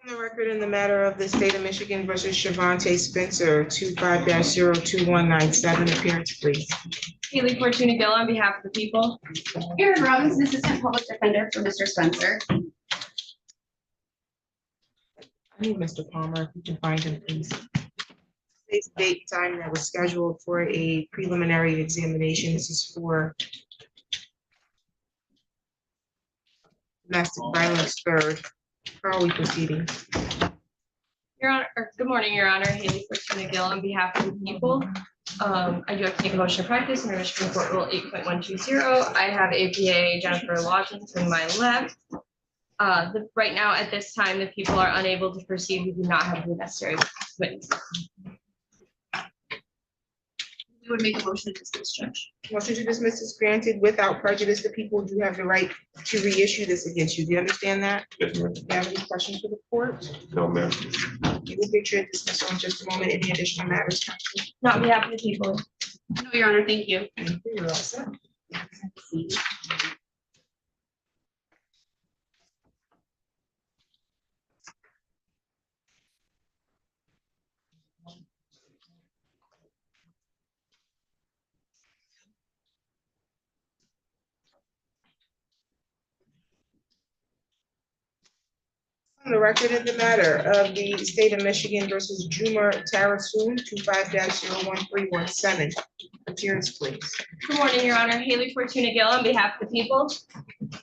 On the record in the matter of the state of Michigan versus Shavante Spencer, 25-02197, appearance, please. Haley Fortuna Gill on behalf of the people. Aaron Robinson, Assistant Public Defender for Mr. Spencer. I need Mr. Palmer, if you can find him, please. Today's date and time that was scheduled for a preliminary examination. This is for domestic violence third. How are we proceeding? Your Honor, or good morning, Your Honor. Haley Fortuna Gill on behalf of the people. I do have to take a motion of practice under Michigan Court Rule 8.120. I have APA Jennifer Lodging to my left. Right now, at this time, the people are unable to proceed. We do not have the necessary witnesses. We would make a motion to dismiss, Judge. Motion to dismiss is granted without prejudice. The people do have the right to reissue this against you. Do you understand that? Yes, ma'am. Do you have any questions for the court? No, ma'am. You will get your dismissal in just a moment. Any additional matters, counsel? Not on behalf of the people. No, Your Honor, thank you. Thank you. You're all set. On the record in the matter of the state of Michigan versus Jumer Tarasoon, 25-01317. Appearance, please. Good morning, Your Honor. Haley Fortuna Gill on behalf of the people. Good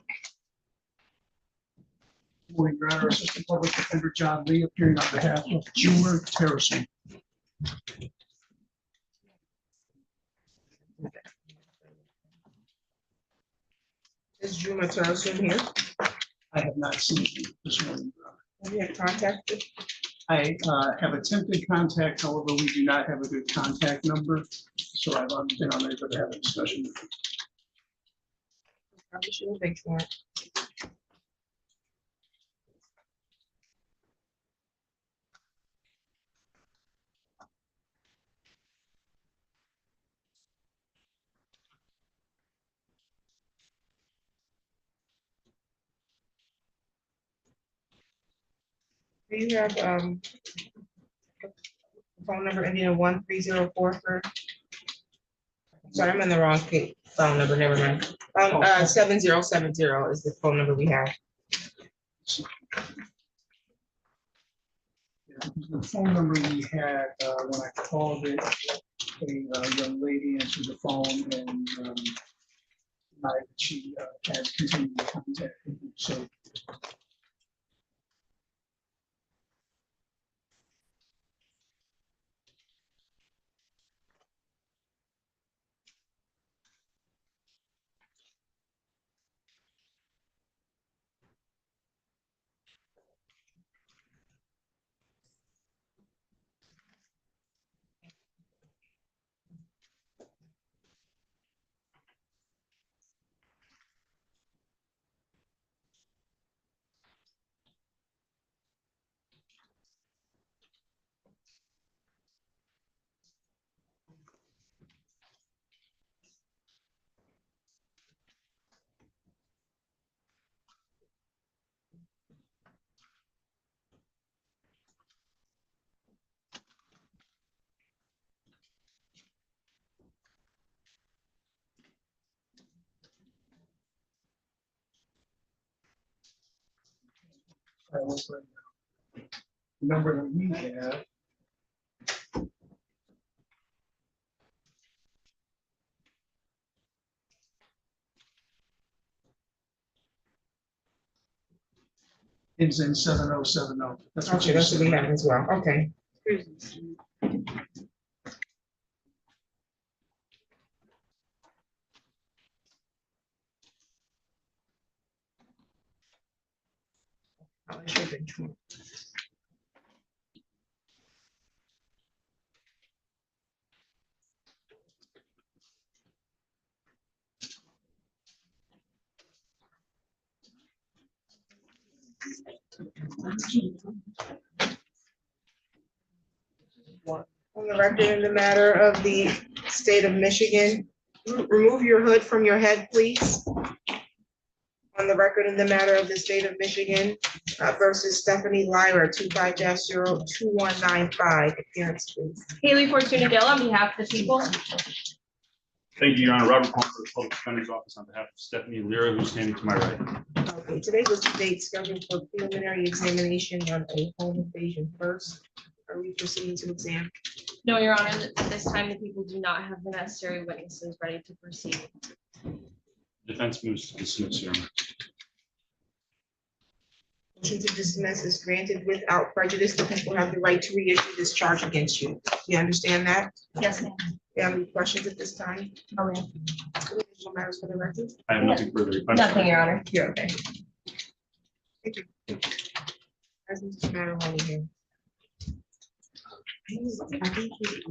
morning, Your Honor. Assistant Public Defender John Lee appearing on behalf of Jumer Terracing. Is Jumer Tarasoon here? I have not seen you this morning, Your Honor. Have you had contacted? I have attempted contact, however, we do not have a good contact number, so I've been unable to have a discussion with him. Probably should have fixed that. Do you have phone number ending in 1304 for? Sorry, I'm in the wrong phone number, never mind. 7070 is the phone number we have. The phone number we had when I called it, a young lady answered the phone and she has continued to contact me. So the number that we have is in 7070. That's what Okay, that's what we said. have as well. Okay. It should have been true. On the record in the matter of the state of Michigan, remove your hood from your head, please. On the record in the matter of the state of Michigan versus Stephanie Lyra, 25-02195. Appearance, please. Haley Fortuna Gill on behalf of the people. Thank you, Your Honor. Robert Palmer, the Public Defender's Office, on behalf of Stephanie Lyra, who's standing to my right. Okay, today was the date scheduled for preliminary examination on a home invasion first. Are we proceeding to exam? No, Your Honor, at this time, the people do not have the necessary witnesses ready to proceed. Defense moves to dismiss, Your Honor. Motion to dismiss is granted without prejudice. The people have the right to reissue this charge against you. You understand that? Yes, ma'am. Do you have any questions at this time? Oh, ma'am. Any additional matters for the record? I have nothing further. Nothing, Your Honor. You're okay. Thank you. As Mr. Mataloni here.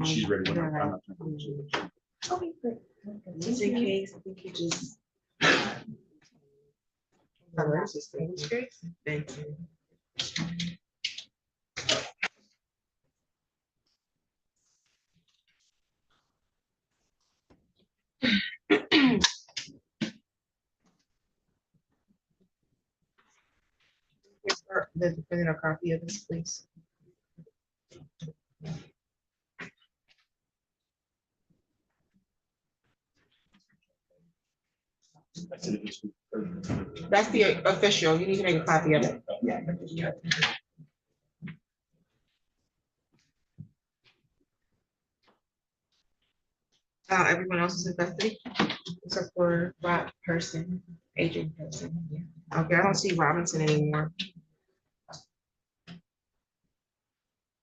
She's ready. when I'm done. Okay, great. Just in case, I think you just. Thank you. The defendant a copy of this, please. That's the official. You need to make a copy of it. Everyone else is in custody except for Rob Person, Agent Person. Okay, I don't see Robinson anymore.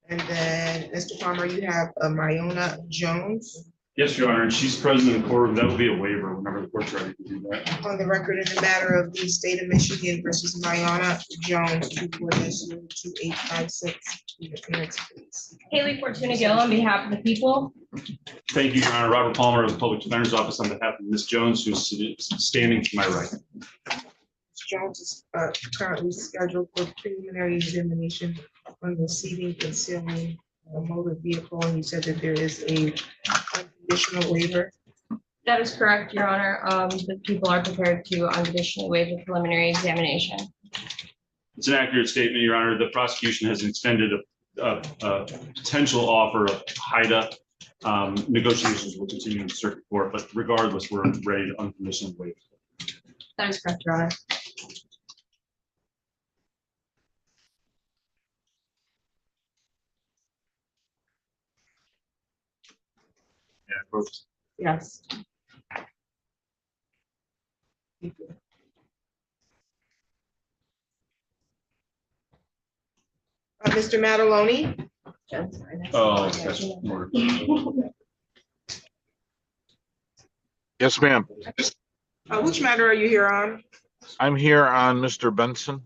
And then, Mr. Palmer, you have Myona Jones Yes, Your Honor, and she's present in the courtroom. That would be a waiver whenever the court's ready to do that. on the record in the matter of the state of Michigan versus Myona Jones, 24-2856. Appearance, please. Haley Fortuna Gill on behalf of the people. Thank you, Your Honor. Robert Palmer of the Public Defender's Office on behalf of Ms. Jones, who's standing to my right. Ms. Jones is currently scheduled for preliminary examination on the seating concealing a motor vehicle, and you said that there is a unconditional waiver. That is correct, Your Honor. The people are prepared to unconditionally waive the preliminary examination. It's an accurate statement, Your Honor. The prosecution has extended a potential offer of HIDA. Negotiations will continue in the circuit court, but regardless, we're ready to unconditionally waive. That is correct, Your Honor. Yeah, folks. Yes. Mr. Mataloni? Oh, that's more. Yes, ma'am. Which matter are you here on? I'm here on Mr. Benson.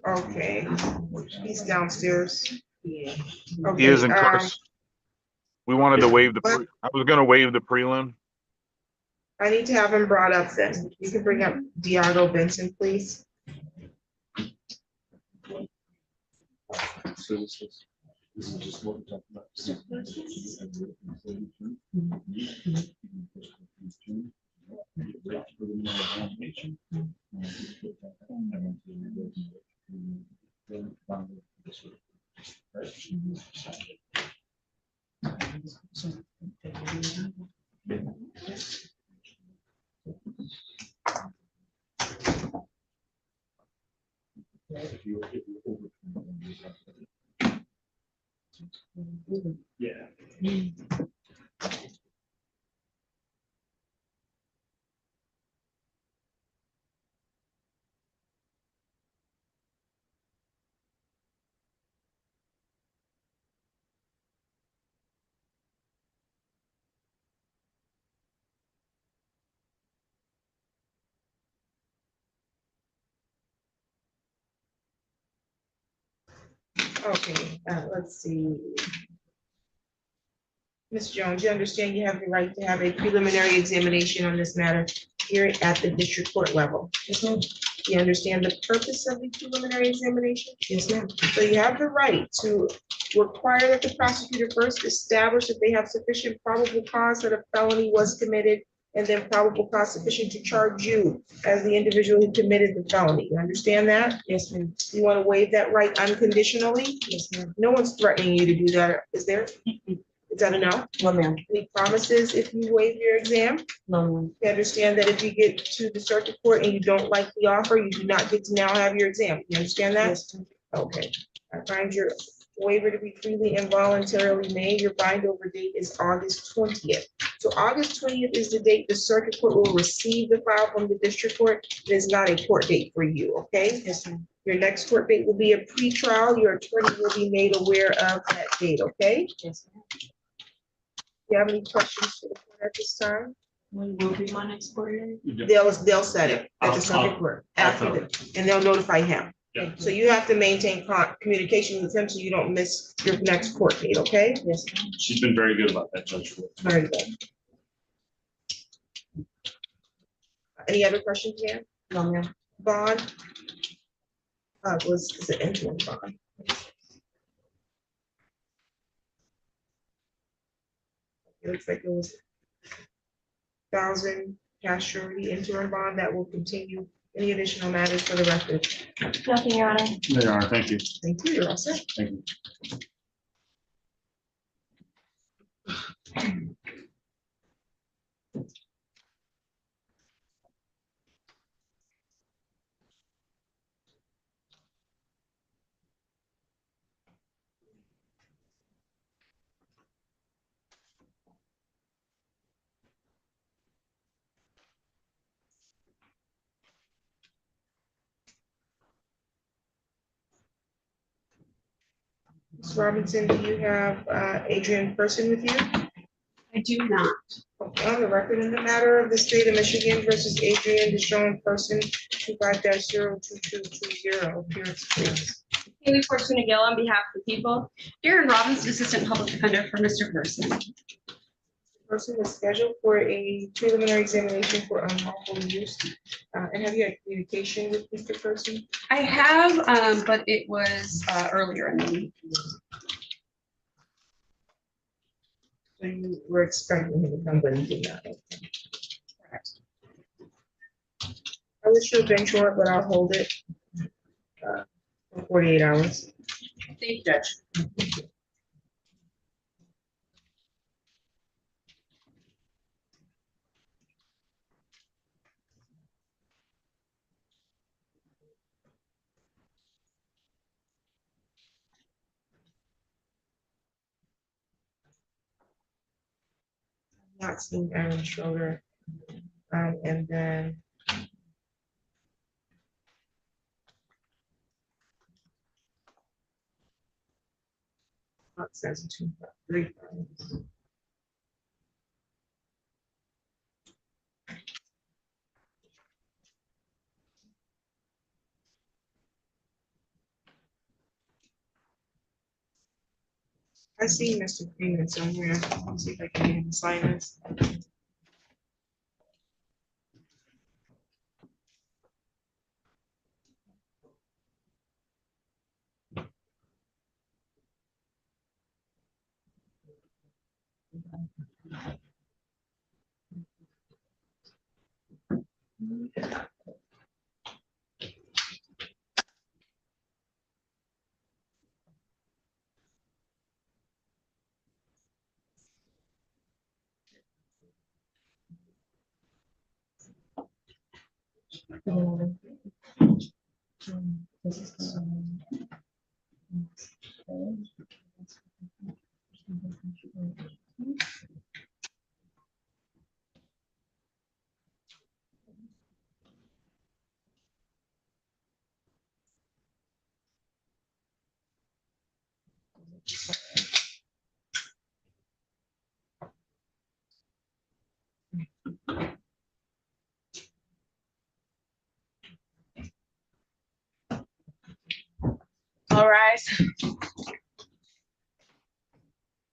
Okay, he's downstairs. He Okay, is in course. We wanted to waive the, I was gonna waive the prelim. I need to have him brought up then. You can bring up Diago Benson, please. So this is just what we're talking about. Yeah. Okay, let's see. Ms. Jones, you understand you have the right to have a preliminary examination on this matter here at the district court level. Yes, ma'am. You understand the purpose of the preliminary examination? Yes, ma'am. So you have the right to require that the prosecutor first establish that they have sufficient probable cause that a felony was committed and then probable cause sufficient to charge you as the individual who committed the felony. You understand that? Yes, ma'am. You want to waive that right unconditionally? Yes, ma'am. No one's threatening you to do that, is there? Is that a no? No, ma'am. Any promises if you waive your exam? No, ma'am. You understand that if you get to the circuit court and you don't like the offer, you do not get to now have your exam. You understand that? Yes, ma'am. Okay. I find your waiver to be freely and voluntarily made. Your bind over date is August 20th. So August 20th is the date the circuit court will receive the file from the district court. It is not a court date for you, okay? Yes, ma'am. Your next court date will be a pretrial. Your attorney will be made aware of that date, okay? Yes, ma'am. Do you have any questions for the court at this time? When will be my next court hearing? They'll set it at the I'll- circuit court I'll after tell the, and they'll notify him. Yeah. So you have to maintain communication with him so you don't miss your next court date, okay? Yes. She's been very good about that, Judge. Very good. Any other questions, ma'am? No, ma'am. Bond? Is it interim bond? It looks like it was 1,000 cash surety interim bond that will continue. Any additional matters for the record? Nothing, Your Honor. Your Honor, thank you. Thank you, you're all set. Thank you. Ms. Robinson, do you have Adrian Person with you? I do not. Okay, on the record in the matter of the state of Michigan versus Adrian Deshawn Person, 25-02220, appearance please. Haley Fortuna Gill on behalf of the people. Aaron Robinson, Assistant Public Defender for Mr. Person. Person is scheduled for a preliminary examination for unlawful use. And have you had communication with Mr. Person? I have, but it was earlier in the week. So you were expecting him to come, but he did not. Correct. I wish you had been short, but I'll hold it for 48 hours. Thank you, Judge. Not seen Aaron Schroeder. And then not says 2, 3 times. I see Mr. Freeman somewhere. Let's see if I can get him to sign this. All rise. You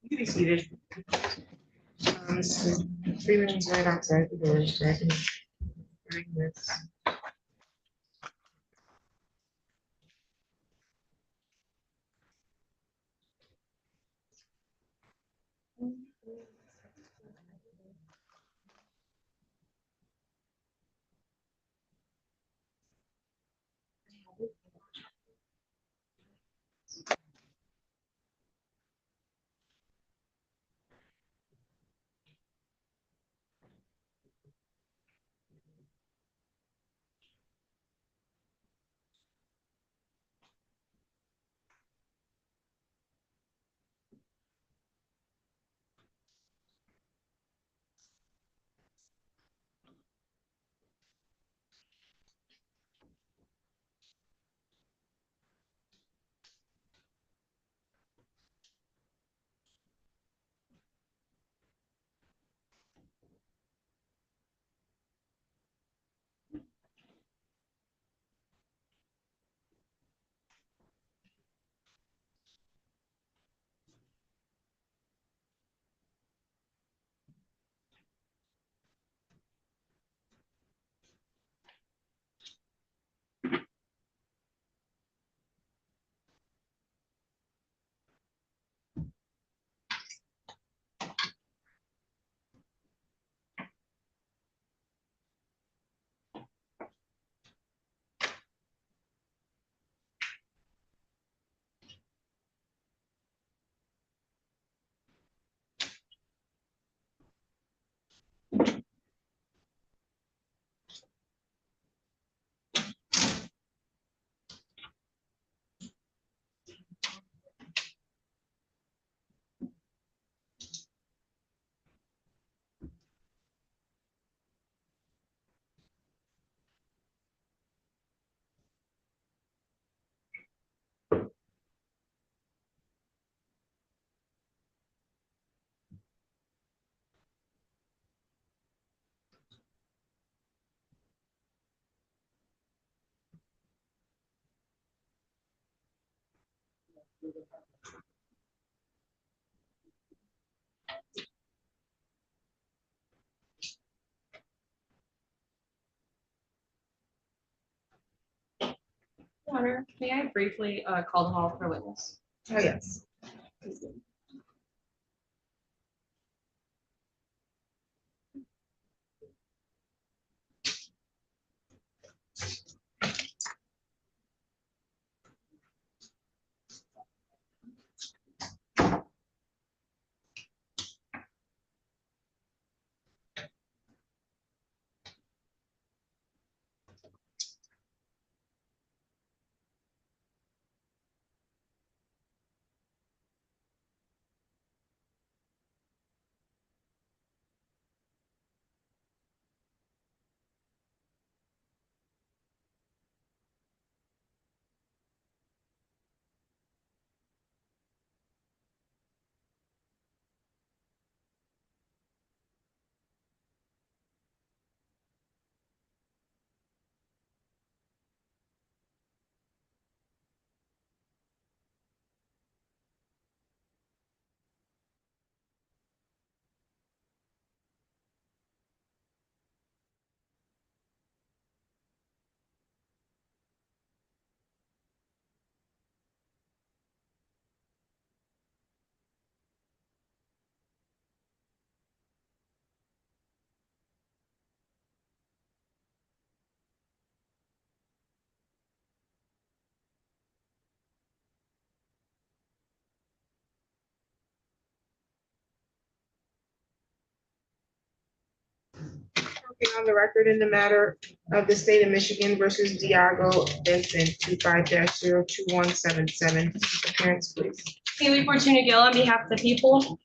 can be seated. Mr. Freeman is right outside the door, so I can bring this. Your Honor, may I briefly call the hall for witness? Oh, yes. Okay, on the record in the matter of the state of Michigan versus Diago Benson, 25-02177. Appearance, please. Haley Fortuna Gill on behalf of the people.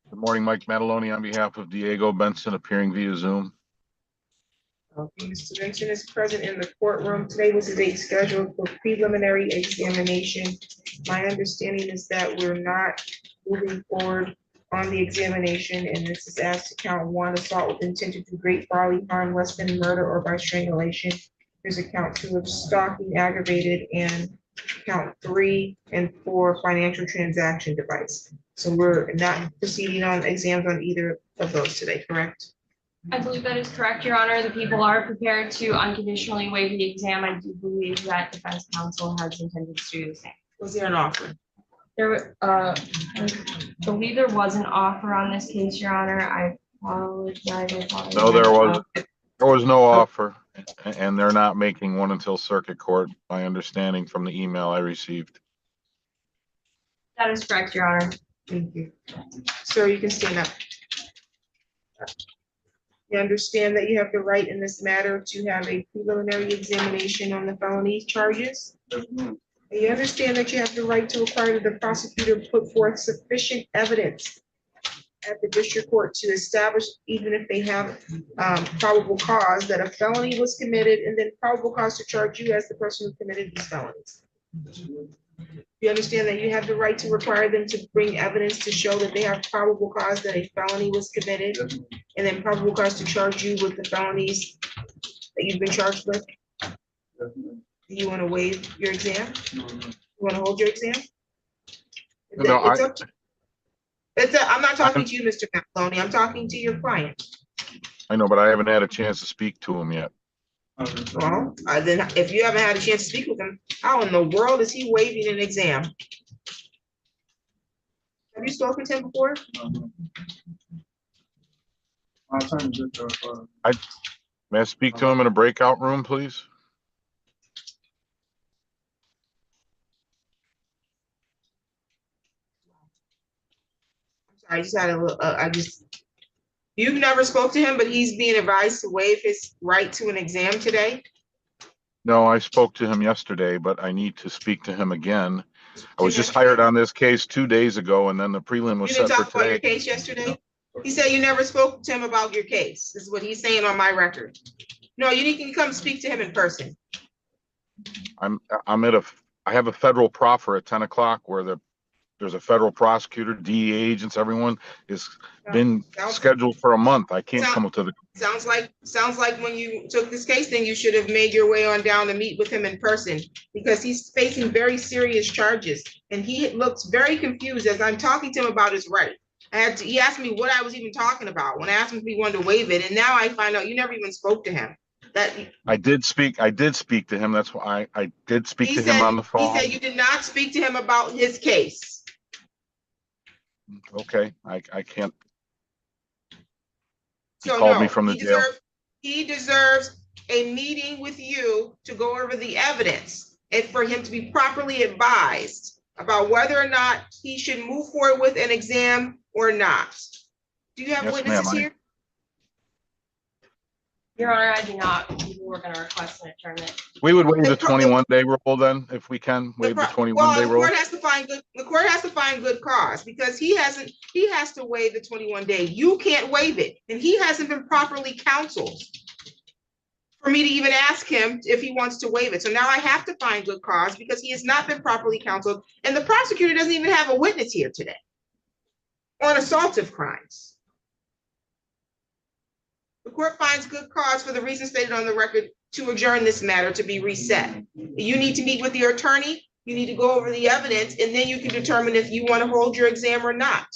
Good morning, Mike Mataloni on behalf of Diego Benson, appearing via Zoom. Okay, Mr. Benson is present in the courtroom. Today was the date scheduled for preliminary examination. My understanding is that we're not moving forward on the examination, and this is as to count 1, assault with intent to do great bodily harm less than murder or by strangulation. There's a count 2 of stalking aggravated, and count 3 and 4 financial transaction device. So we're not proceeding on exams on either of those today, correct? I believe that is correct, Your Honor. The people are prepared to unconditionally waive the exam. I do believe that defense counsel has intended to do the same. Was there an offer? There, I believe there was an offer on this case, Your Honor. I apologize. No, there was no offer, and they're not making one until circuit court, my understanding from the email I received. That is correct, Your Honor. Thank you. Sir, you can stand up. You understand that you have the right in this matter to have a preliminary examination on the felony charges? And you understand that you have the right to require that the prosecutor put forth sufficient evidence at the district court to establish, even if they have probable cause, that a felony was committed, and then probable cause to charge you as the person who committed these felonies. You understand that you have the right to require them to bring evidence to show that they have probable cause that a felony was committed, and then probable cause to charge you with the felonies that you've been charged with? Do you want to waive your exam? You want to hold your exam? No, I'm not talking to you, Mr. Mataloni. I'm talking to your client. I know, but I haven't had a chance to speak to him yet. Well, then if you haven't had a chance to speak with him, how in the world is he waiving an exam? Have you spoken to him before? May I speak to him in a breakout room, please? I just had a little, You've never spoke to him, but he's being advised to waive his right to an exam today? No, I spoke to him yesterday, but I need to speak to him again. I was just hired on this case 2 days ago, and then the prelim was You didn't set for talk about your today. case yesterday? He said you never spoke to him about your case. This is what he's saying on my record. No, you need to come speak to him in person. I'm at I have a federal proffer at 10 o'clock where there's a federal prosecutor, DEA agents, everyone is been scheduled for a month. I can't come to the. Sounds like when you took this case, then you should have made your way on down to meet with him in person, because he's facing very serious charges and he looks very confused as I'm talking to him about his right. He asked me what I was even talking about when I asked him if he wanted to waive it, and now I find out you never even spoke to him. I did speak to him. That's why I did speak to him on the phone. He said you did not speak to him about his case. Okay, I can't. He So called no, me from the jail. He deserves a meeting with you to go over the evidence and for him to be properly advised about whether or not he should move forward with an exam or not. Do you have Yes, witnesses ma'am, here? Your Honor, I do not. We're going to request an adjournment. We would waive the 21-day rule then, if we can waive the 21-day rule. The court has to find good cause, because he has to waive the 21-day. You can't waive it, and he hasn't been properly counseled for me to even ask him if he wants to waive it. So now I have to find good cause because he has not been properly counseled, and the prosecutor doesn't even have a witness here today on assaultive crimes. The court finds good cause for the reasons stated on the record to adjourn this matter to be reset. You need to meet with your attorney. You need to go over the evidence, and then you can determine if you want to hold your exam or not.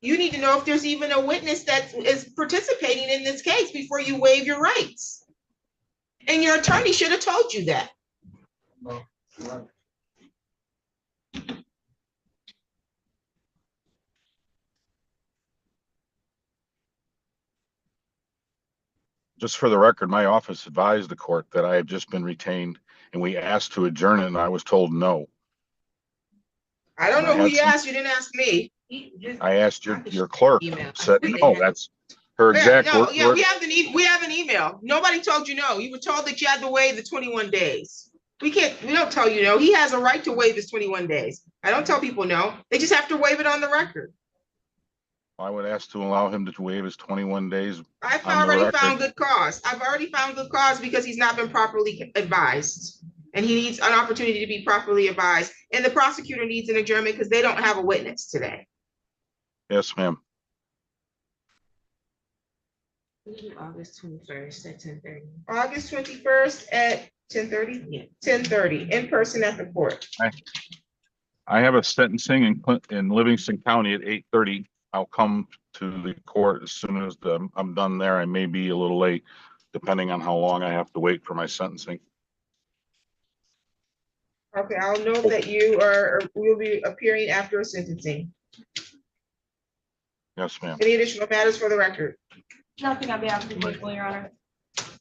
You need to know if there's even a witness that is participating in this case before you waive your rights. And your attorney should have told you that. Just for the record, my office advised the court that I had just been retained and we asked to adjourn it and I was told no. I don't know who you asked. You didn't ask me. I asked your clerk, said no, that's her exact no, word. yeah, we have an email. Nobody told you no. You were told that you had to waive the 21 days. We don't tell you no. He has a right to waive his 21 days. I don't tell people no. They just have to waive it on the record. I would ask to allow him to waive his 21 days. I've already found good cause. I've already found good cause because he's not been properly advised. And he needs an opportunity to be properly advised. And the prosecutor needs an adjournment because they don't have a witness today. Yes, ma'am. August 21st at 10:30. August 21st at 10:30? Yeah. 10:30, in person at the court. I have a sentencing in Livingston County at 8:30. I'll come to the court as soon as I'm done there. I may be a little late, depending on how long I have to wait for my sentencing. Okay, I'll note that will be appearing after sentencing. Yes, ma'am. Any additional matters for the record? Nothing on behalf of the people, Your Honor.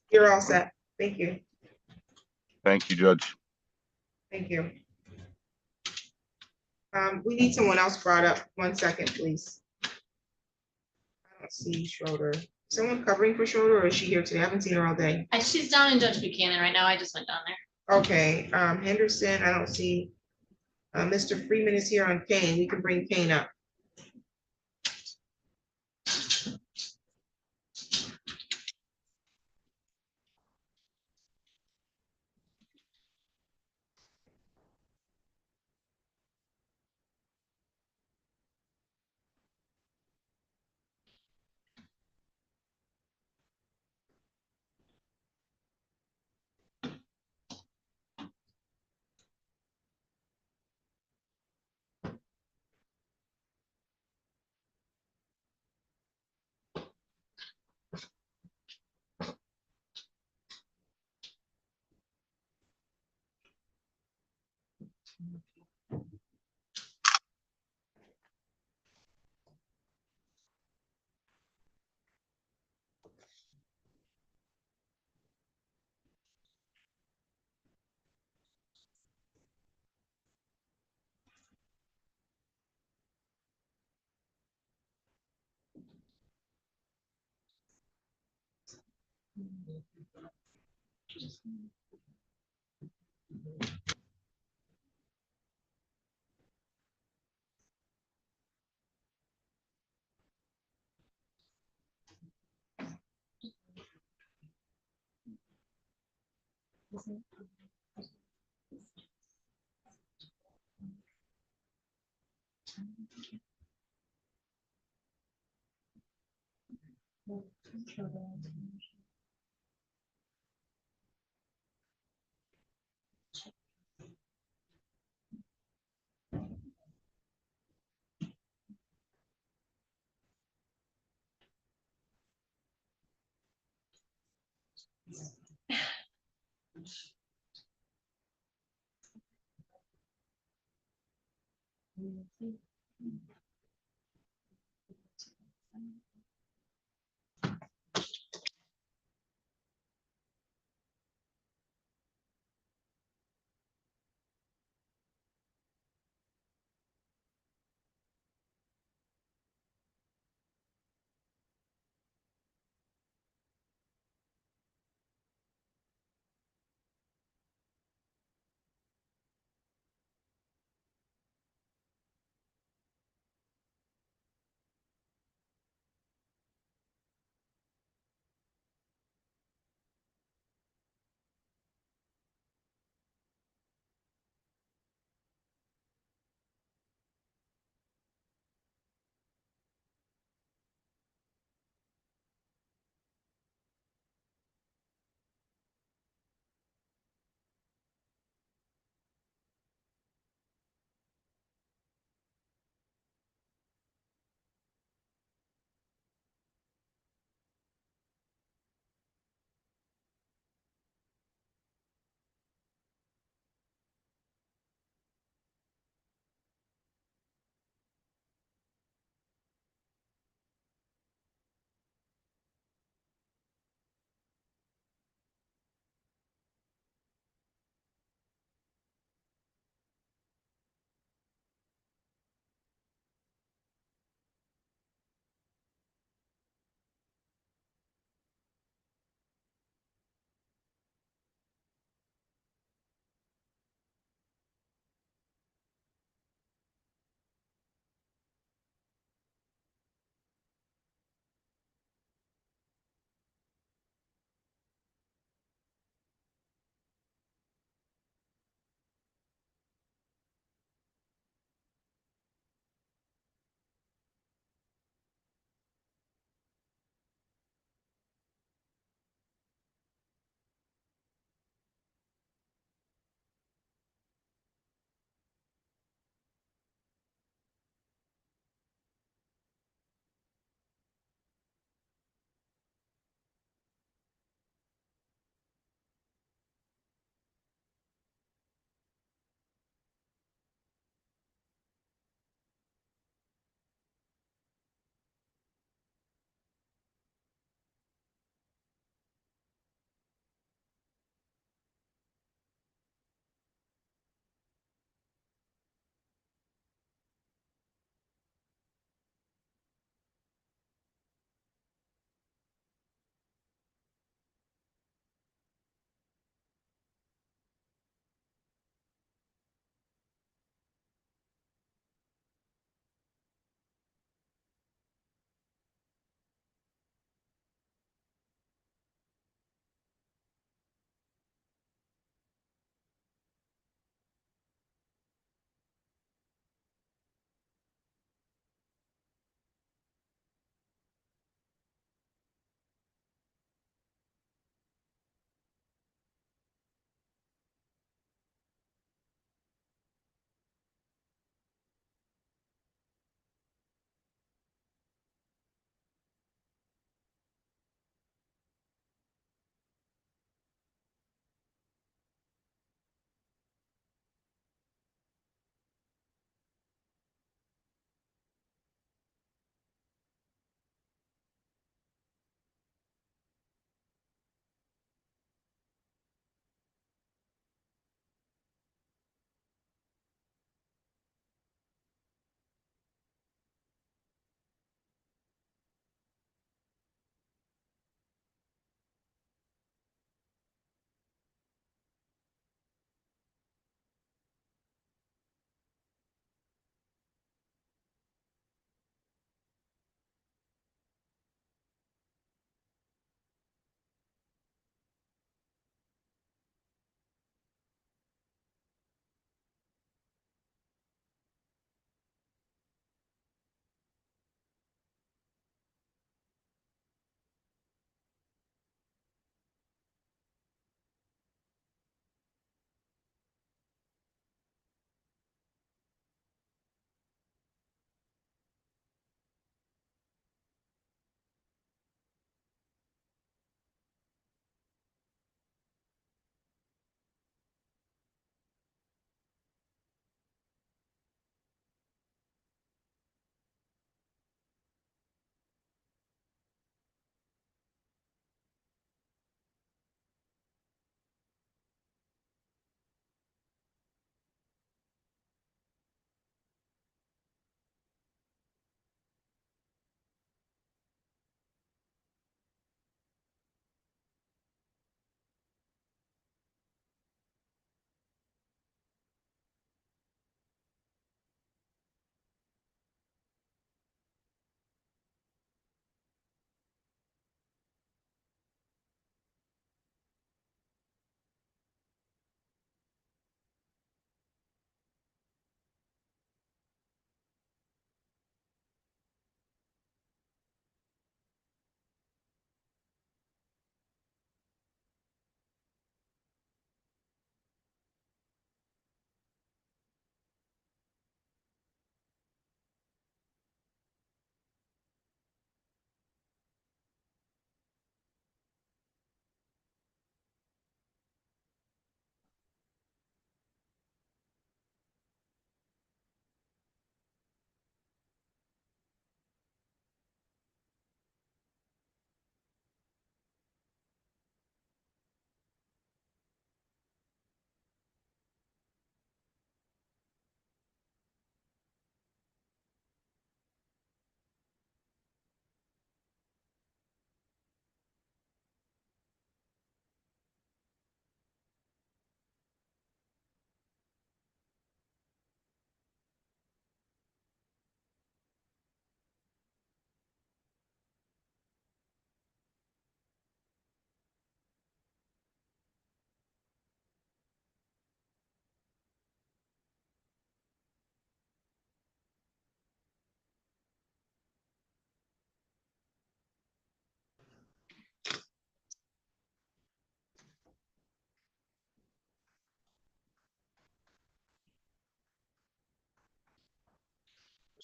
You're all set. Thank you. Thank you, Judge. Thank you. We need someone else brought up. 1 second, please. I don't see Schroeder. Someone covering for Schroeder, or is she here today? I haven't seen her all day. She's down in Judge Buchanan right now. I just went down there. Okay, Henderson, I don't see. Mr. Freeman is here on Kane. We can bring Kane up.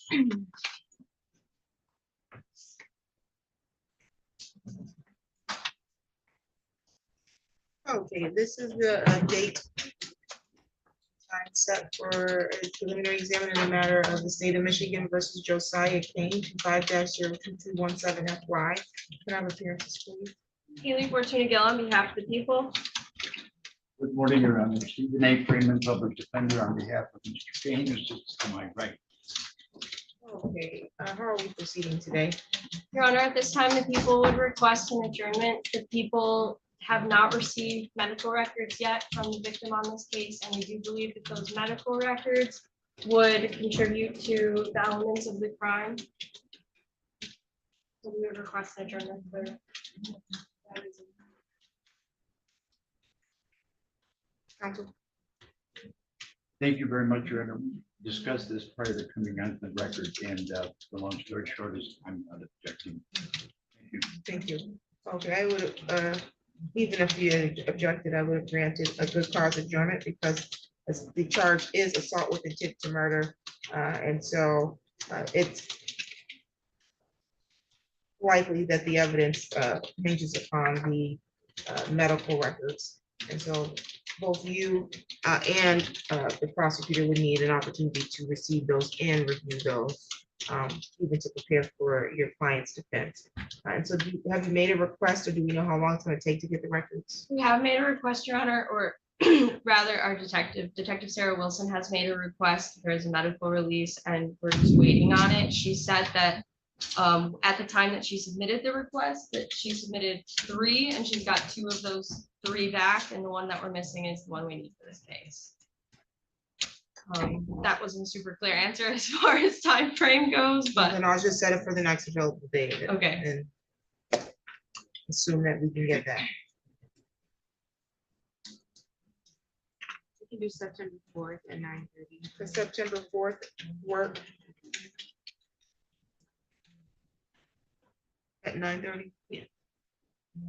Okay, this is the date time set for a preliminary exam in the matter of the state of Michigan versus Josiah Kane, 5-02217 FY. Can I have appearances, please? Haley Fortuna Gill on behalf of the people. Good morning, Your Honor. Stephen A. Freeman, public defender on behalf of Mr. Kane, who's just to my right. Okay, how are we proceeding today? Your Honor, at this time, the people would request an adjournment. The people have not received medical records yet from the victim on this case, and we do believe that those medical records would contribute to the elements of the crime. So we would request an adjournment for that reason. Counsel? Thank you very much, Your Honor. We discussed this prior to coming onto the record, and the long story short is I'm not objecting. Thank you. Thank you. Okay, I would, even if you had objected, I would have granted a good cause adjournment because the charge is assault with intent to murder. And so it's likely that the evidence hinges upon the medical records. And so both you and the prosecutor would need an opportunity to receive those and review those, even to prepare for your client's defense. And so have you made a request, or do we know how long it's going to take to get the records? We have made a request, Your Honor, or rather our Detective Sarah Wilson has made a request. There is a medical release and we're just waiting on it. She said that at the time that she submitted the request, that she submitted 3 and she's got 2 of those 3 back, and the one that we're missing is the one we need for this case. That wasn't a super clear answer as far as time frame goes, but And I'll just set it for the next available date. okay. And assume that we can get that. We can do September 4th at 9:30. For September 4th, work at 9:30. Yeah.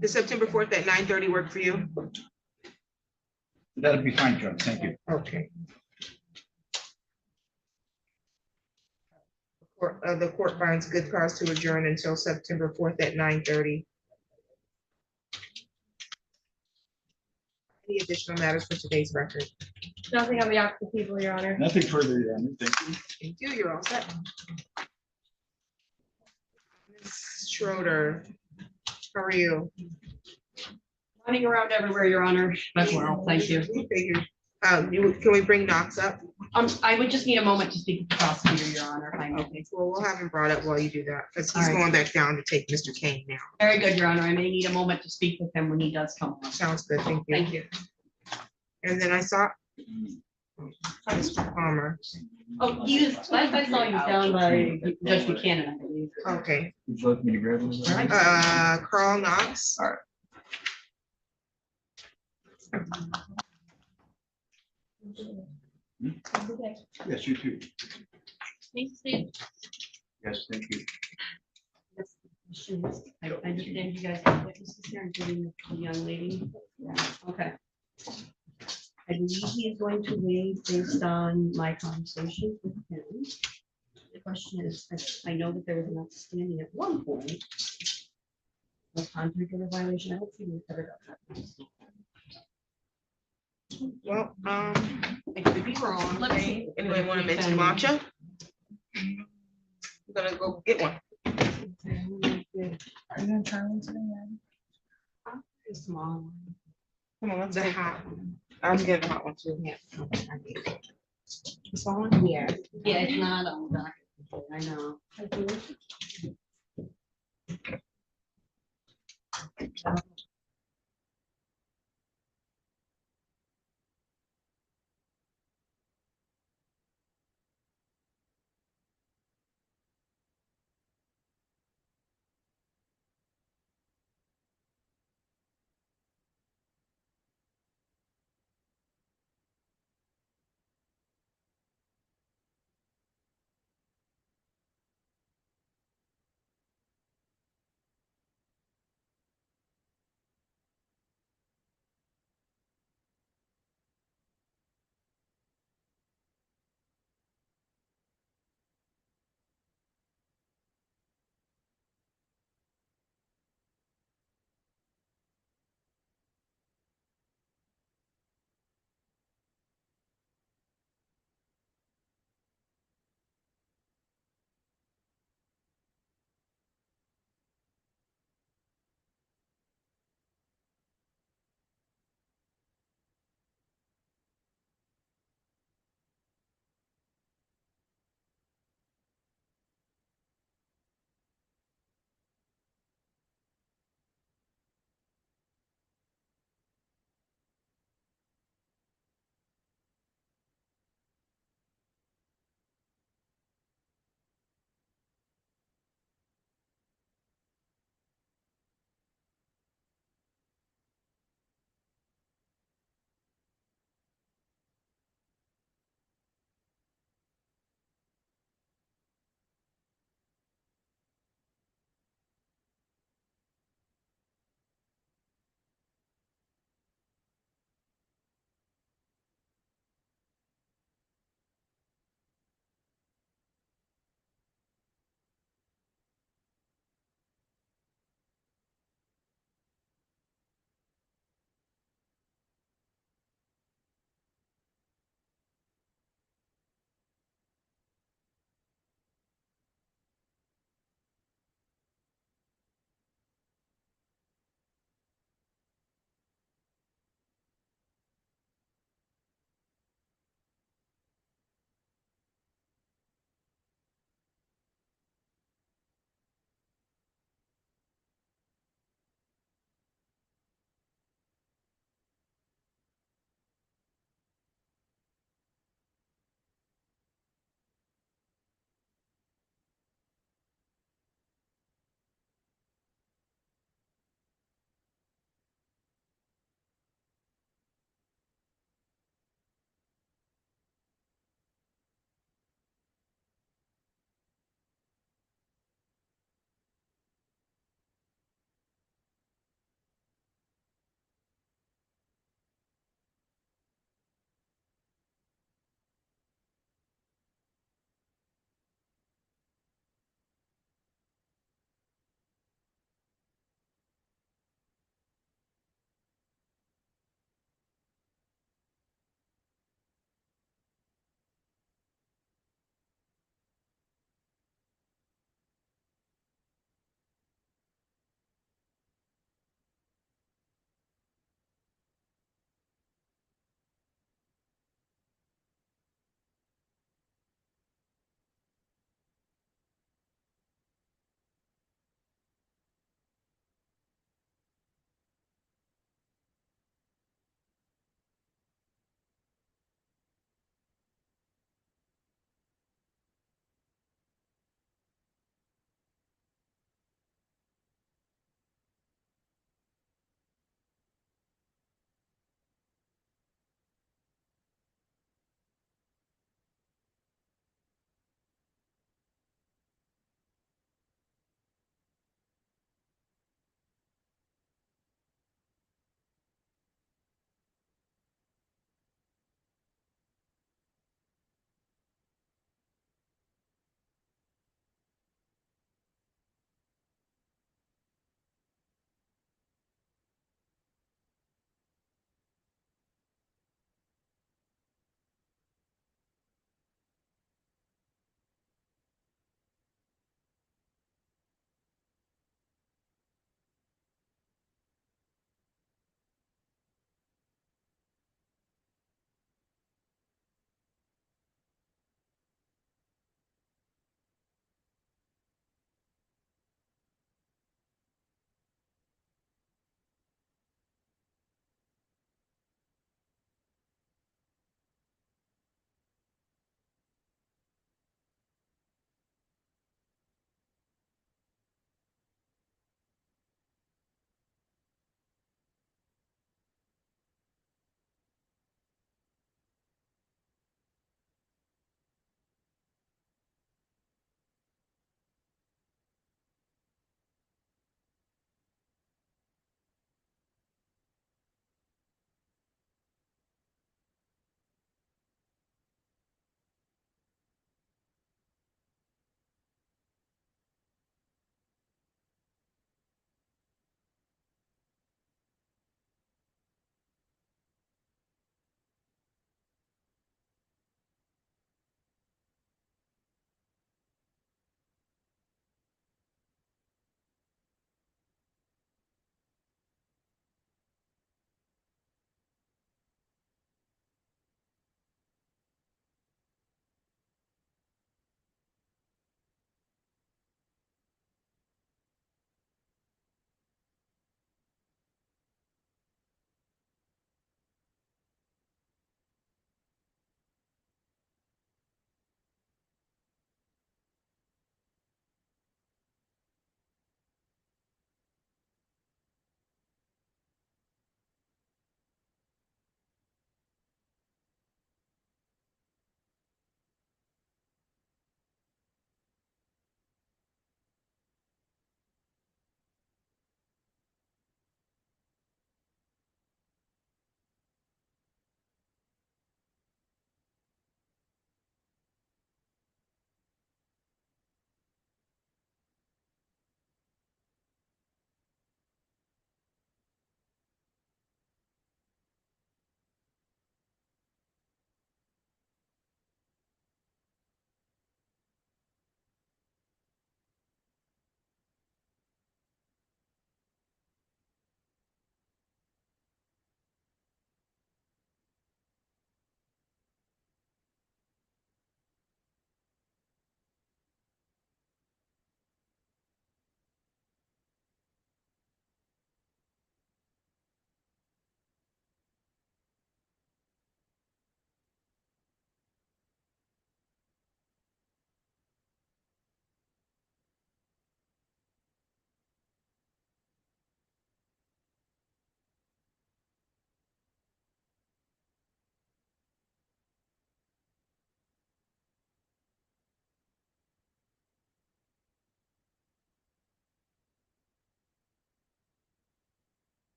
The September 4th at 9:30 work for you? That'll be fine, Judge. Thank you. Okay. The court finds good cause to adjourn until September 4th at 9:30. Any additional matters for today's record? Nothing on behalf of the people, Your Honor. Nothing further, Your Honor. Thank you. Thank you, you're all set. Ms. Schroeder, how are you? Running around everywhere, Your Honor, but well, thank you. We figured. Can we bring Knox up? I would just need a moment to speak with the prosecutor, Your Honor, if I'm okay. Well, we'll have him brought up while you do that, because All he's right. going back down to take Mr. Kane now. Very good, Your Honor. I may need a moment to speak with him when he does come up. Sounds good, thank you. Thank you. And then I saw Mr. Palmer. Oh, he was, last I saw he was down by Judge Buchanan, I believe. Okay, Would you like me to grab this? Carl Knox. All right. Yes, you too. Thanks, Steve. Yes, thank you. I understand you guys have witnesses here, including the young lady. Okay. I believe he is going to waive based on my conversation with him. The question is, I know that there was an outstanding at one point. No contact or violation, I don't see we covered up that. Well, I could be wrong. Let me see. anybody want to mention matcha? I'm gonna go get one. Are you gonna try one today? A small one. Come on, let's The go. hot one. I'm getting a hot one too. Yeah. This one? Yeah. Yeah, it's not on the docket, I know.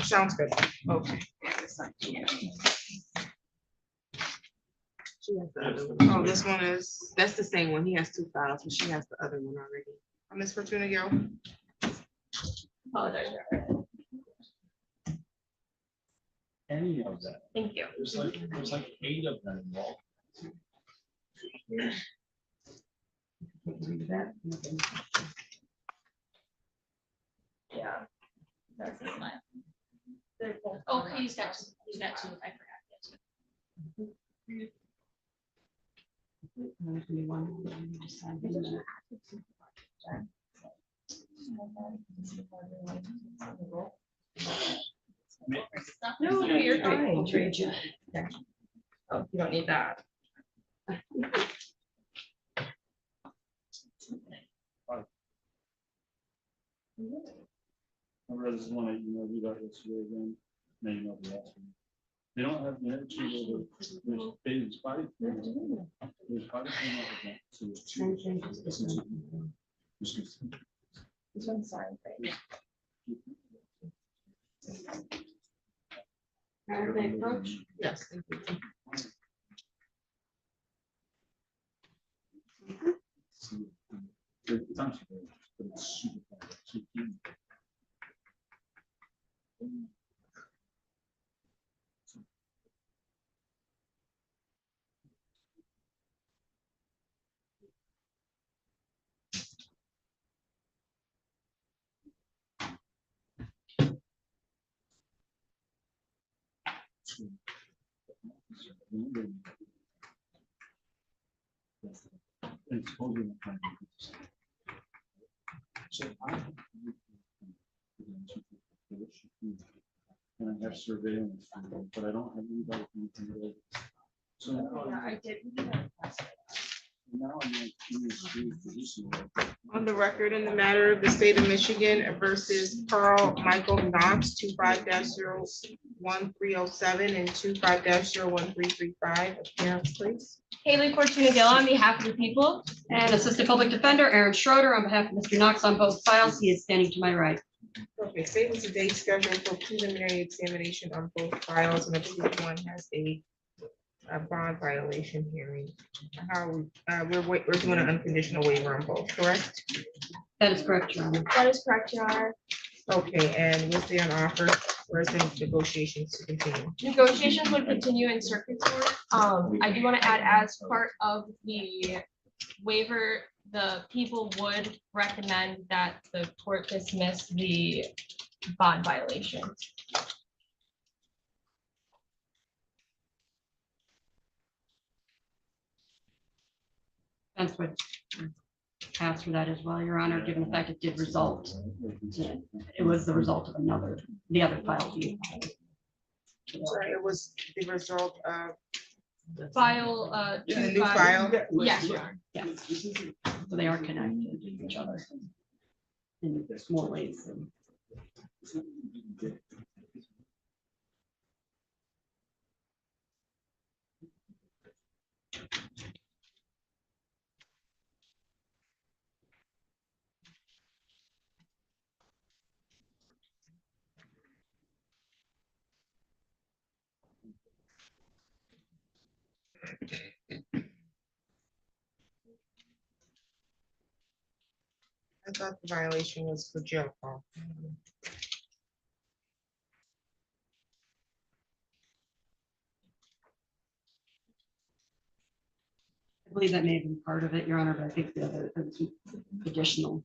Sounds good. Okay. She has the other one. Oh, this one is, That's the same one. He has two files, but she has the other one already. Ms. Fortuna Gill. Apologize. Any of that. Thank you. There's like 8 of them involved. Yeah. That's his line. Oh, he's got two, I forgot. Yes. No, you're fine. Oh, you don't need that. I read this one, you got this again. No, you know the last one. They don't have the energy over, there's 5. There's 5. So there's 2. This one's signed, right? Yes. Thank you. It's actually, but it's super fast, super cute. It's totally not. So and I have surveillance, but I don't have anybody. So Yeah, I did. now I'm like, in this position. On the record in the matter of the state of Michigan versus Carl Michael Knox, 25-01307 and 25-01335. Appearance, please. Haley Fortuna Gill on behalf of the people and Assistant Public Defender Aaron Schroeder on behalf of Mr. Knox on both files. He is standing to my right. Okay, statements of date scheduled for preliminary examination on both files, and I believe one has a bond violation hearing. How are we, we're doing an unconditional waiver on both, correct? That is correct, Your Honor. That is correct, Your Honor. Okay, and what's the on offer, where's the negotiations to continue? Negotiations would continue in circuit court. I do want to add, as part of the waiver, the people would recommend that the court dismiss the bond violations. That's what asked for that as well, Your Honor, given the fact it did result. It was the result of the other file. Sorry, it was the result of File, the new file. Yes, Your Honor. Yes. So they are connected to each other in more ways than. I thought the violation was for jail call. I believe that may have been part of it, Your Honor, but I think the other additional.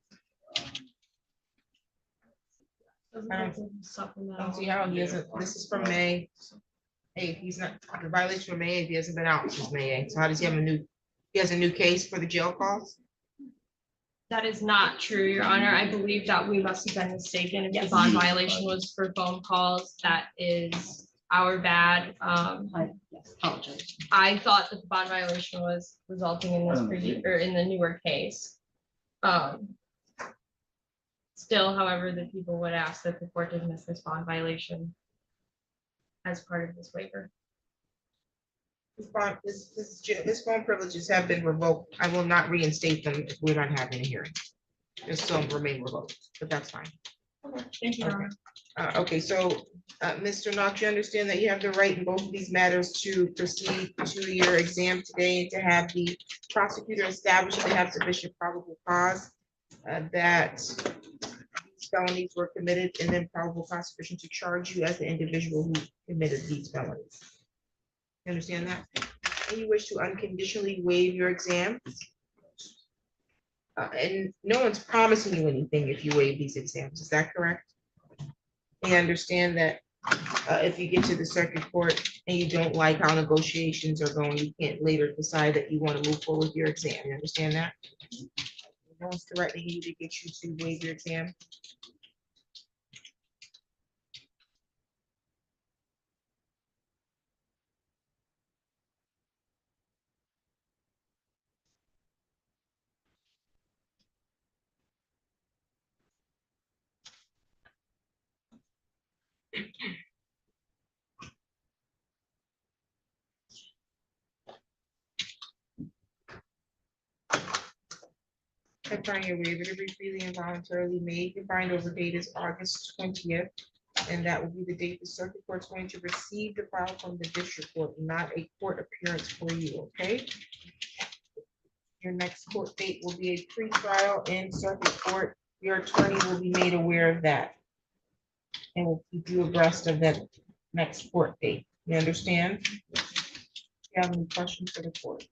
I don't see how he isn't, this is from May 8th, he's not, the violation from May 8th, he hasn't been out since May 8th, so how does he have he has a new case for the jail calls? That is not true, Your Honor. I believe that we must have been mistaken. If the bond violation was for phone calls, that is our bad. Apologize. I thought that the bond violation was resulting in this or in the newer case. Still, however, the people would ask that the court dismiss this bond violation as part of this waiver. His phone privileges have been revoked. I will not reinstate them if we're not having a hearing. They'll still remain revoked, but that's fine. Thank you, Your Honor. Okay, so, Mr. Knox, you understand that you have the right in both of these matters to proceed to your exam today and to have the prosecutor establish they have sufficient probable cause that these felonies were committed, and then probable cause sufficient to charge you as the individual who committed these felonies. You understand that? And you wish to unconditionally waive your exam? And no one's promising you anything if you waive these exams, is that correct? You understand that if you get to the circuit court and you don't like how negotiations are going, you can't later decide that you want to move forward with your exam, you understand that? No one's threatening you to get you to waive your exam? I find your waiver to be freely and voluntarily made. Your bind over date is August 20th, and that will be the date the circuit court is going to receive the file from the district court, not a court appearance for you, okay? Your next court date will be a pre-trial in circuit court. Your attorney will be made aware of that. And will keep you abreast of that next court date. You understand? Do you have any questions for the court?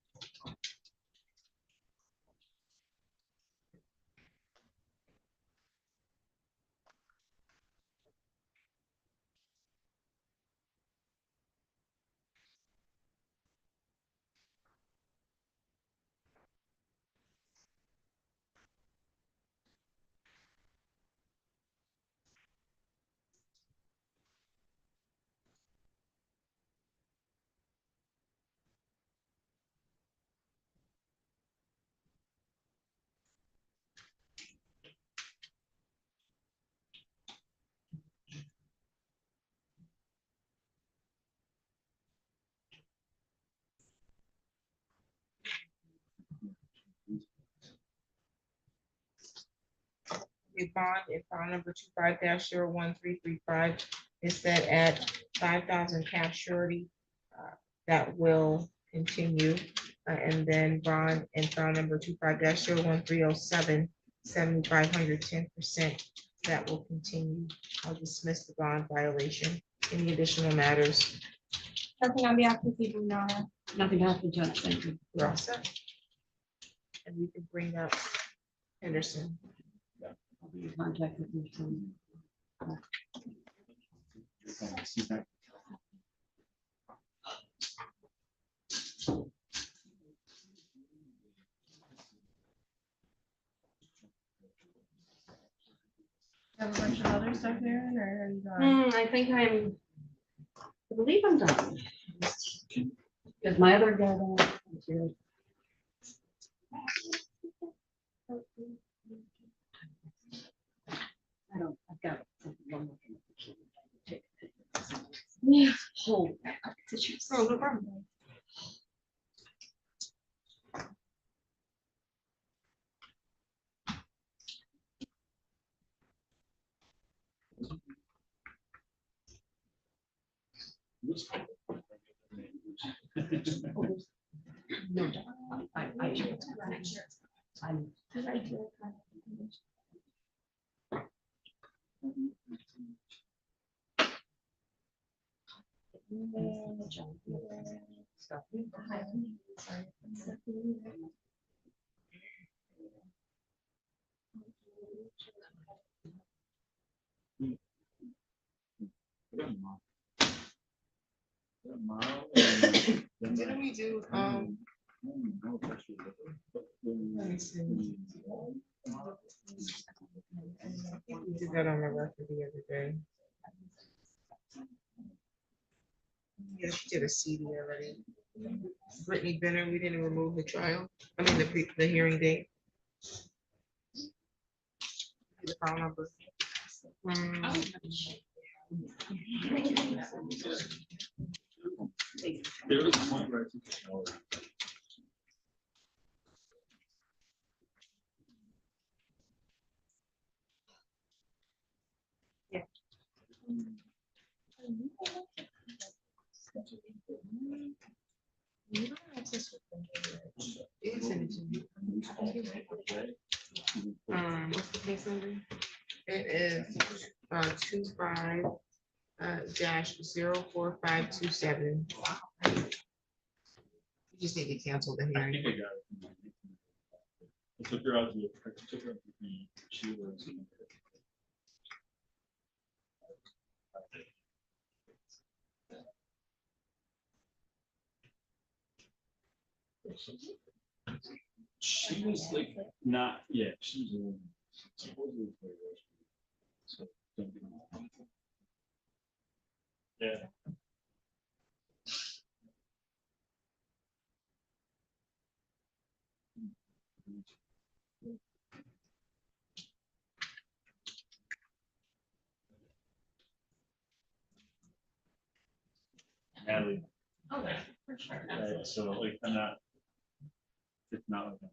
The bond in file number 25-01335 is set at 5,000 cash surety. That will continue. And then bond in file number 25-01307, 7,500, 10%. That will continue. I'll dismiss the bond violation. Any additional matters? Nothing on behalf of the people, Your Honor. Nothing happened, Judge. Thank you. We're all set. And we can bring up Henderson. I'll be in contact with you soon. Have a bunch of other stuff there, or are you done? I believe I'm done. Because my other guy. I've got one more thing. Hold. Oh, no problem. No, I'm. Didn't we do, let me see. I think we did that on the record the other day. Yeah, she did a CD already. Brittany Benner, we didn't remove the trial, I mean, the hearing date. The file number. There was a point where I think You don't have access to them. You can send it to me. What's the case number? It is 25 dash 04527. You just need to cancel the I hearing. think I got it. I took her out to the, she was. She was like, not, yeah, she's. Supposedly. So, don't be- Yeah. Natalie, Okay, for sure. so like, I'm not. It's not like.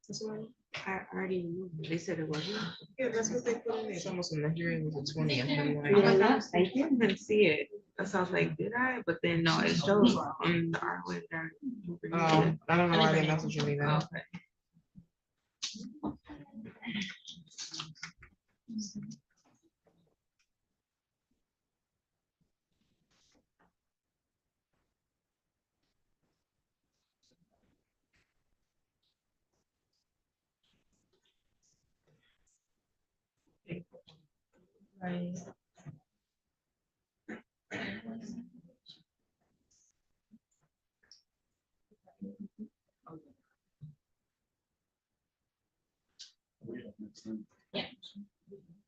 This one? I already knew. They said it wasn't. Yeah, that's what they put in there. It's almost in the hearing was the 20th. I'm like, Oh my gosh, I didn't see it. So I was like, did I? But then no, it shows on the artwork that. I don't know why they messaging me that. Okay. Right.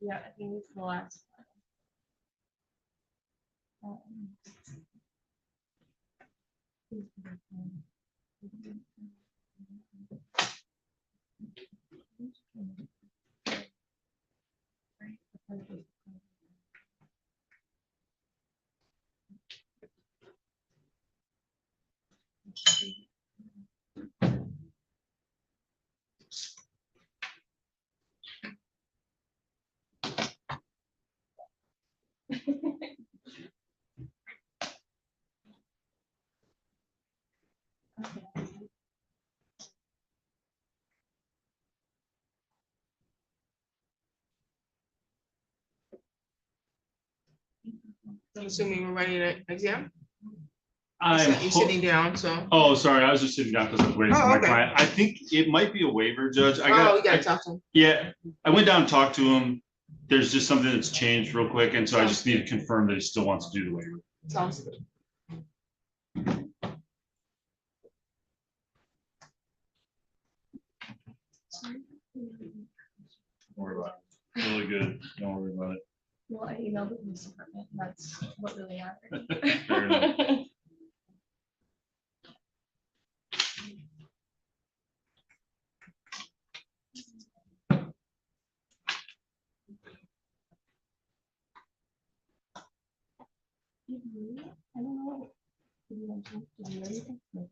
Yeah, I think it's the last. one. I'm assuming we're running an exam. I'm. You're sitting down, so. Oh, sorry, I was just sitting down because I was waiting for Oh, my okay. client. I think it might be a waiver, Judge. I Oh, got. you gotta talk to him. Yeah, I went down and talked to him. There's just something that's changed real quick, and so I just need to confirm that he still wants to do the waiver. Sounds good. Don't worry about it. Really good. Don't worry about it. Well, I emailed the police department. That's what really Fair enough. happened. I don't know. Do you want to do anything? No.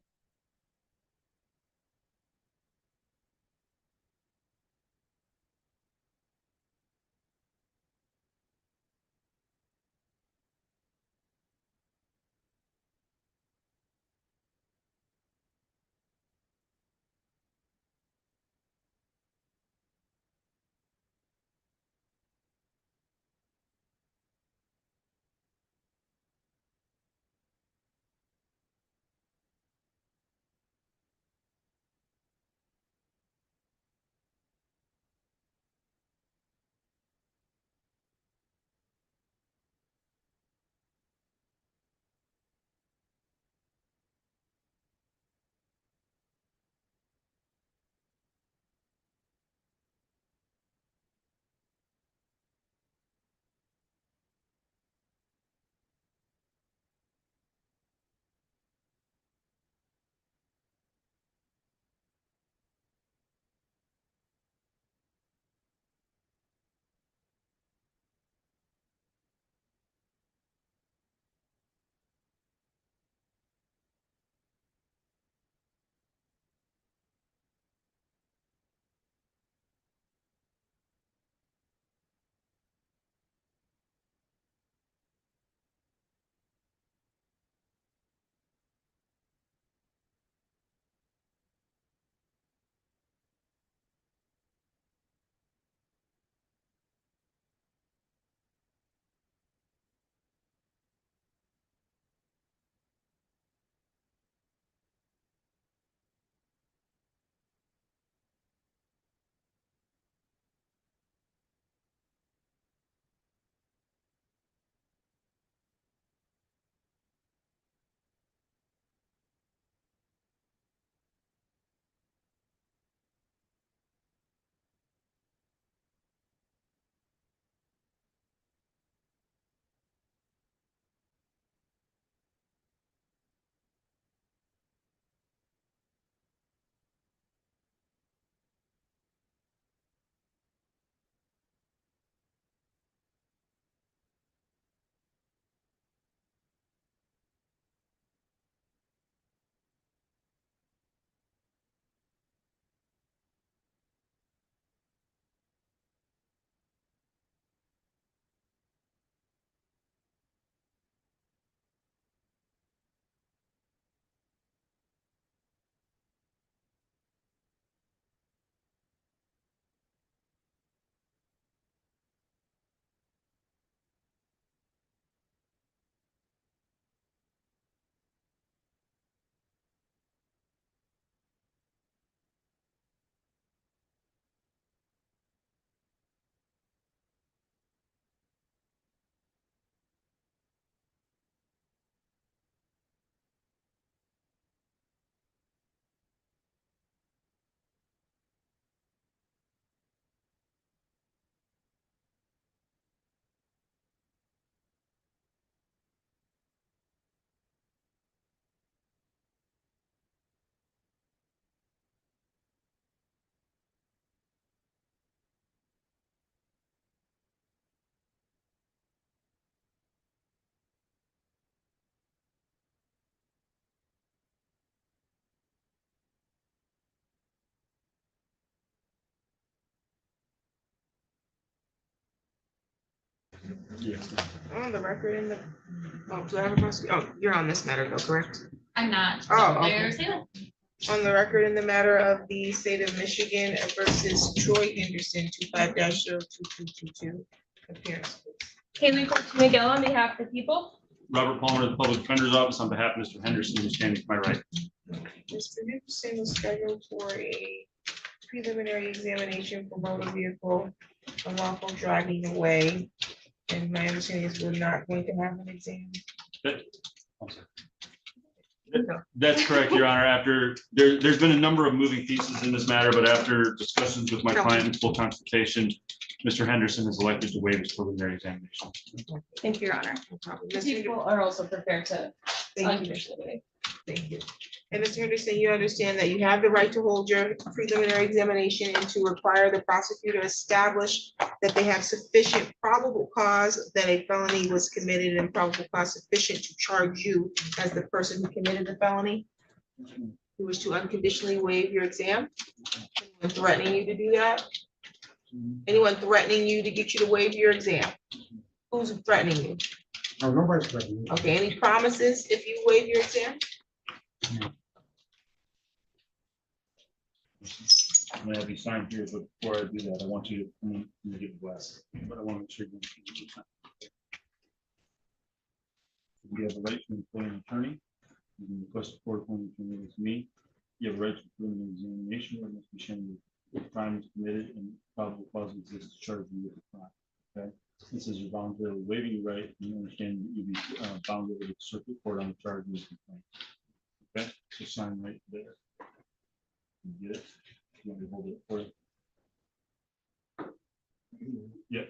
Yes. On the record in the, oh, do I have a prosecution? Oh, you're on this matter though, correct? I'm not. Oh, okay. There's Taylor. On the record in the matter of the state of Michigan versus Troy Henderson, 25-02222. Appearance. Haley McGill on behalf of the people. Robert Palmer, the Public Defender's Office, on behalf of Mr. Henderson, who's standing to my right. Mr. Henderson was scheduled for a preliminary examination for motor vehicle unlawful driving away. And my understanding is we're not going to have an exam. That's correct, Your Honor. After, there's been a number of moving pieces in this matter, but after discussions with my client in full consultation, Mr. Henderson has elected to waive his preliminary examination. Thank you, Your Honor. No problem. The Mr. people are also prepared to Thank you. unconditionally waive. Thank you. And Mr. Henderson, you understand that you have the right to hold your preliminary examination and to require the prosecutor establish that they have sufficient probable cause that a felony was committed and probable cause sufficient to charge you as the person who committed the felony. You wish to unconditionally waive your exam? Anyone threatening you to do that? Anyone threatening you to get you to waive your exam? Who's threatening you? No, nobody's threatening. Okay, any promises if you waive your exam? I'm gonna have you sign here, but before I do that, I want you to give a glass, but I want to make sure. You have a right to employ an attorney. You can request a court appointed attorney with me. You have a right to preliminary examination where must be shown that the crime is committed and probable cause exists to charge you with the crime. Okay, this is your voluntarily waiving your right. You understand that you'll be bound over to the circuit court on the charge of complaint. Okay, so sign right there. You get it? You want me to hold it for you? Yep.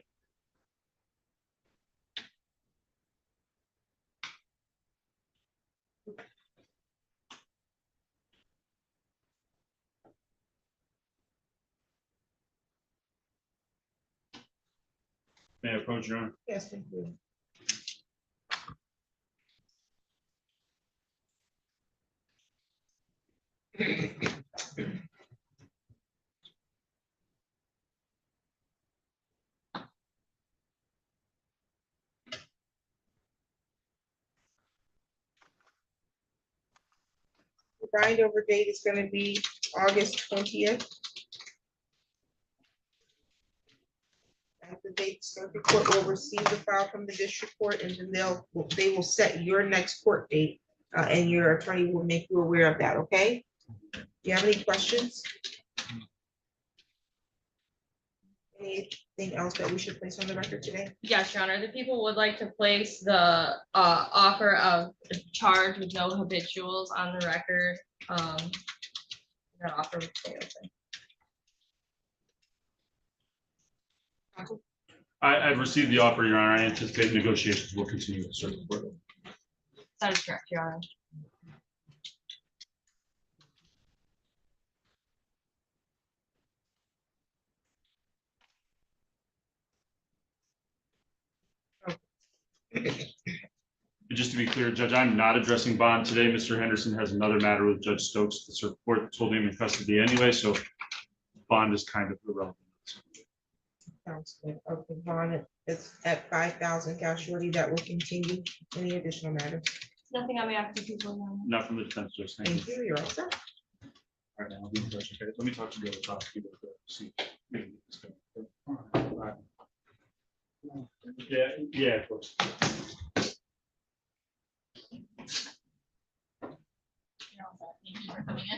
May I approach, Your Honor? Yes, thank you. The bind over date is going to be August 20th. At the date, circuit court will receive the file from the district court, and then they will set your next court date, and your attorney will make you aware of that. Okay? Do you have any questions? Anything else that we should place on the record today? Yes, Your Honor. The people would like to place the offer of charge with no habituals on the record. That offer would stay open. I've received the offer, Your Honor. I anticipate negotiations will continue with the circuit court. That is correct, Your Honor. Just to be clear, Judge, I'm not addressing bond today. Mr. Henderson has another matter with Judge Stokes. The circuit court told him in custody anyway, so bond is kind of irrelevant. Sounds good. Okay, bond is at 5,000 cash shorty. That will continue. Any additional matters? Nothing on behalf of the people, Your Honor. Not from the defense, Judge. Thank Thank you. you. You're all set. All right, I'll be in touch. Okay, let me talk to the other prosecutor. See. Maybe it's good. All right. Yeah, of course. You're all set. Thank you for coming in.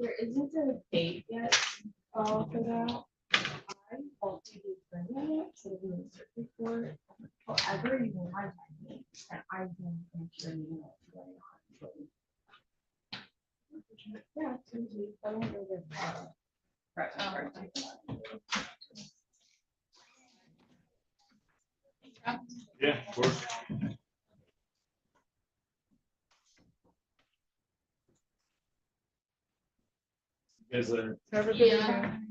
There isn't a date yet for that. I won't do the agreement, so the circuit court. However, you will have my name, and I can make sure you know what's going on. Yeah, it's usually, I don't know the, Yeah, of course. You guys later. Have a good Yeah. one.